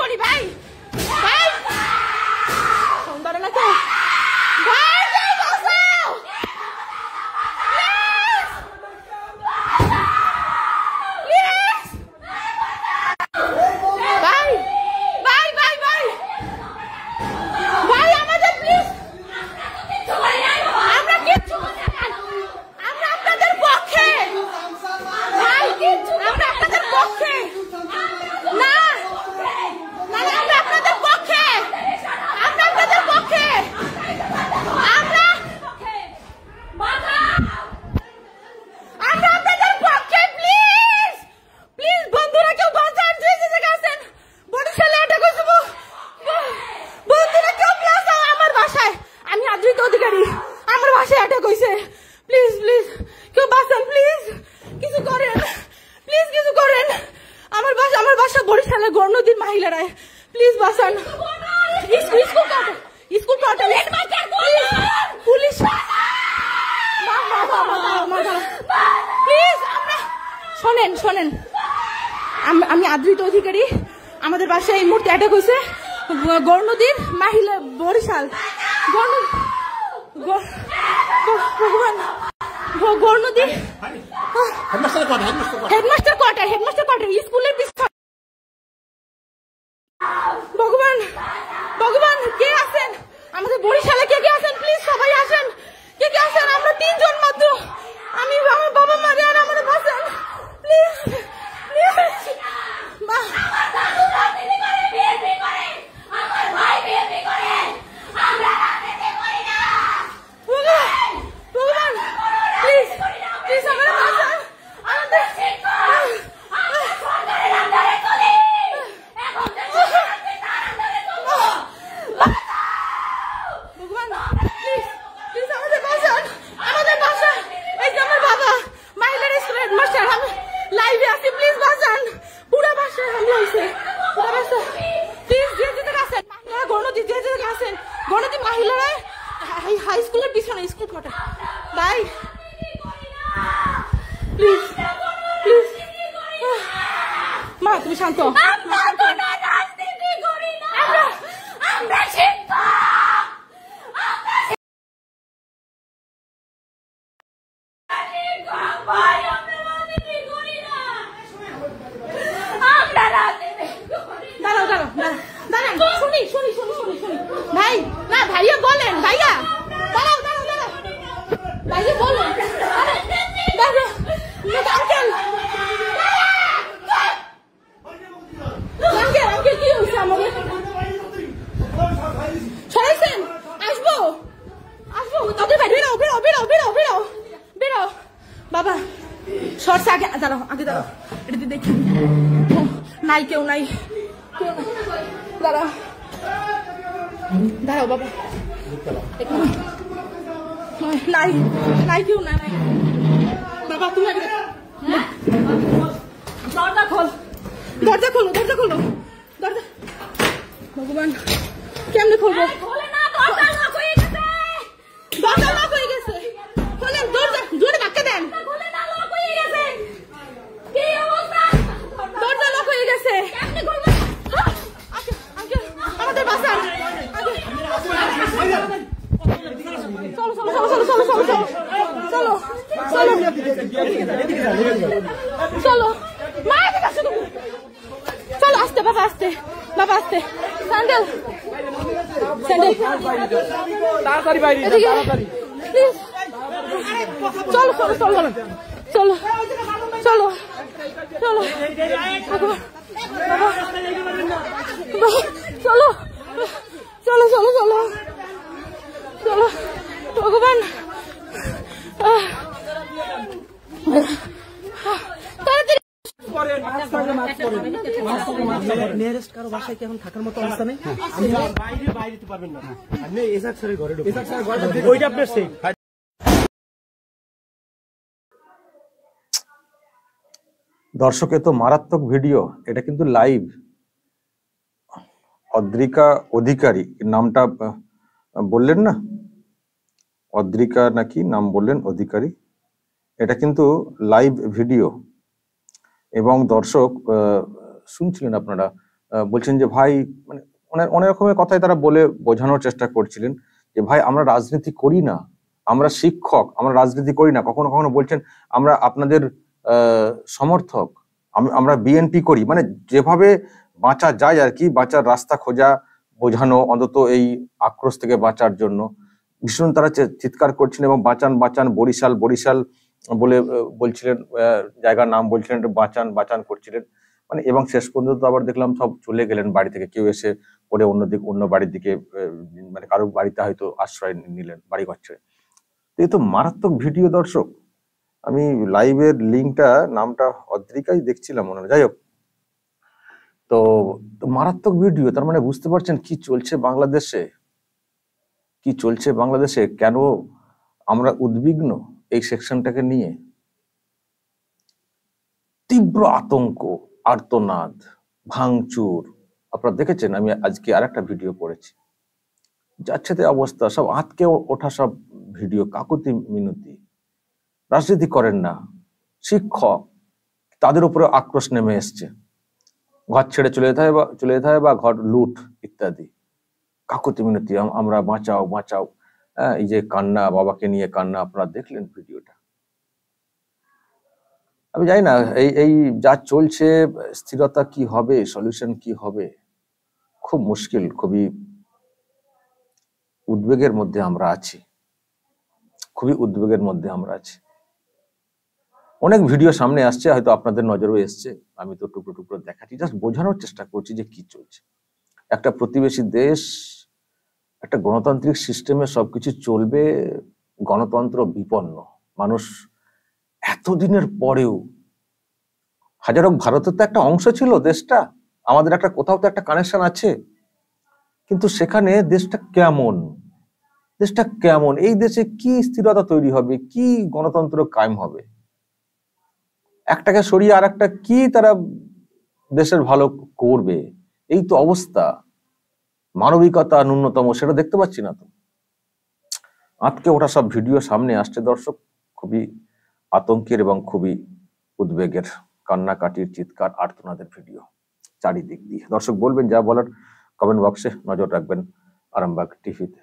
এখনই ভাই ভাই সুন্দর না তো ভাই শোনেন আমি আদ্রিত অধিকারী আমাদের বাসায় এই মুহূর্তে অ্যাটাক হয়েছে গৌরনদীর মাহিলা বরিশাল ভগবান গৌরনদী হেডমাস্টার কোয়ার্টার স্কুলের পিছনে ভগবান কে আছেন আমাদের বরিশালে কে কে আছেন প্লিজ সবাই আসেন কে কে আছেন আমরা 3 জন মাত্র আমি আমার বাবা মা আর আমার বাঁচান প্লিজ হাই স্কুলের পিছনে স্কুল কোটা ভাই প্লিজ মা তুমি শান্ত ভাই না ভাইয়া বলেন ভাইয়া দাঁড়াও ভাইয়া বলেন আঙ্কেল কি হয়েছে আমাদের সরাইছেন আসবো তোদের ভাই বেরো বাবা শর্টস আগে দাঁড়াও এটা দেখি নাই কেউ নাই দাঁড়াও বাবা নাই কেউ নাই বাবা তুমি দরজা খোলো ভগবান কেমনে খুলবো দরজা লক হয়ে গেছে খোলেন দরজা জোরে ধাক্কা দেন দরজা লক হয়ে গেছে আমাদের বাসা চলো আস্তে বাবা আস্তে স্যান্ডেল তাড়াতাড়ি বাইরে প্লিজ চলো ভগবান নিয়ারেস্ট কারো বাসায় কি এখন থাকার মতো অবস্থা নেই বাইরে পারবেন না আপনি এসাক স্যারের ঘরে ওইটা আপনার সেফ দর্শক এত মারাত্মক ভিডিও এটা কিন্তু লাইভ অদ্রিকা অধিকারী নামটা বললেন না অদ্রিকা নাকি নাম বললেন অধিকারী এটা কিন্তু লাইভ ভিডিও এবং দর্শক শুনছিলেন আপনারা বলছেন যে ভাই, মানে অনেক রকমের কথাই তারা বলে বোঝানোর চেষ্টা করছিলেন যে ভাই আমরা রাজনীতি করি না, আমরা শিক্ষক, আমরা রাজনীতি করি না। কখনো কখনো বলছেন আমরা আপনাদের সমর্থক, আমরা বিএনপি করি। মানে যেভাবে বাঁচা যায় আর কি, বাঁচার রাস্তা খোঁজা, বোঝানো, অন্তত এই আক্রোশ থেকে বাঁচার জন্য ভীষণ তারা চিৎকার করছেন এবং বাঁচান বাঁচান বরিশাল বরিশাল বলে বলছিলেন, জায়গার নাম বলছিলেন, বাঁচান বাঁচান করছিলেন। মানে এবং শেষ পর্যন্ত আবার দেখলাম সব চলে গেলেন বাড়ি থেকে, কেউ এসে পরে অন্য বাড়ির দিকে, মানে কারো বাড়িতে হয়তো আশ্রয় নিলেন বাড়ি ঘর ছেড়ে। এই তো মারাত্মক ভিডিও দর্শক। আমি লাইভের লিঙ্কটা, নামটা অদ্রিকাই দেখছিলাম মনে হয়, যাই হোক। তো মারাত্মক ভিডিও, তার মানে বুঝতে পারছেন কি চলছে বাংলাদেশে, কি চলছে বাংলাদেশে, কেন আমরা উদ্বিগ্ন এই সেকশনটাকে নিয়ে। তীব্র আতঙ্ক, আর্তনাদ, ভাঙচুর। আপনারা দেখেছেন, আমি আজকে আরেকটা ভিডিও করেছি, যাচ্ছে তাই অবস্থা, সব আঁতকে ওঠা সব ভিডিও, কাকুতি মিনতি। রাজনীতি করেন না, শিক্ষক, তাদের উপরে আক্রোশ নেমে এসছে, ঘর ছেড়ে চলে যেতে হয় বা ঘর লুট ইত্যাদি, কাকুতি মিনতি, আমরা বাঁচাও বাঁচাও। হ্যাঁ, এই যে কান্না, বাবাকে নিয়ে কান্না, আপনারা দেখলেন ভিডিওটা। আমি জানি না এই যা চলছে, স্থিরতা কি হবে, সলিউশন কি হবে, খুব মুশকিল, খুবই উদ্বেগের মধ্যে আমরা আছি, খুবই উদ্বেগের মধ্যে আমরা আছি। অনেক ভিডিও সামনে আসছে, হয়তো আপনাদের নজরেও এসছে, আমি তো টুকরো টুকরো দেখাচ্ছি, জাস্ট বোঝানোর চেষ্টা করছি যে কি চলছে। একটা প্রতিবেশী দেশ, একটা গণতান্ত্রিক সিস্টেমে সবকিছু চলবে, গণতন্ত্র বিপন্ন, মানুষ এতদিনের পরেও, হাজার হোক ভারতের তো একটা অংশ ছিল দেশটা, আমাদের একটা কোথাও তো একটা কানেকশন আছে, কিন্তু সেখানে দেশটা কেমন, এই দেশে কি স্থিরতা তৈরি হবে, কি গণতন্ত্র কায়েম হবে, একটাকে সরিয়ে আর একটা কি তারা দেশের ভালো করবে, এই তো অবস্থা। মানবিকতা ন্যূনতম সেটা দেখতে পাচ্ছি না তো। আজকে ওটা সব ভিডিও সামনে আসছে দর্শক, খুবই আতঙ্কের এবং খুবই উদ্বেগের, কান্নাকাটির, চিৎকার, আর্তনাদের ভিডিও চারিদিক দিয়ে। দর্শক বলবেন যা বলার কমেন্ট বক্সে, নজর রাখবেন আরামবাগ টিভিতে।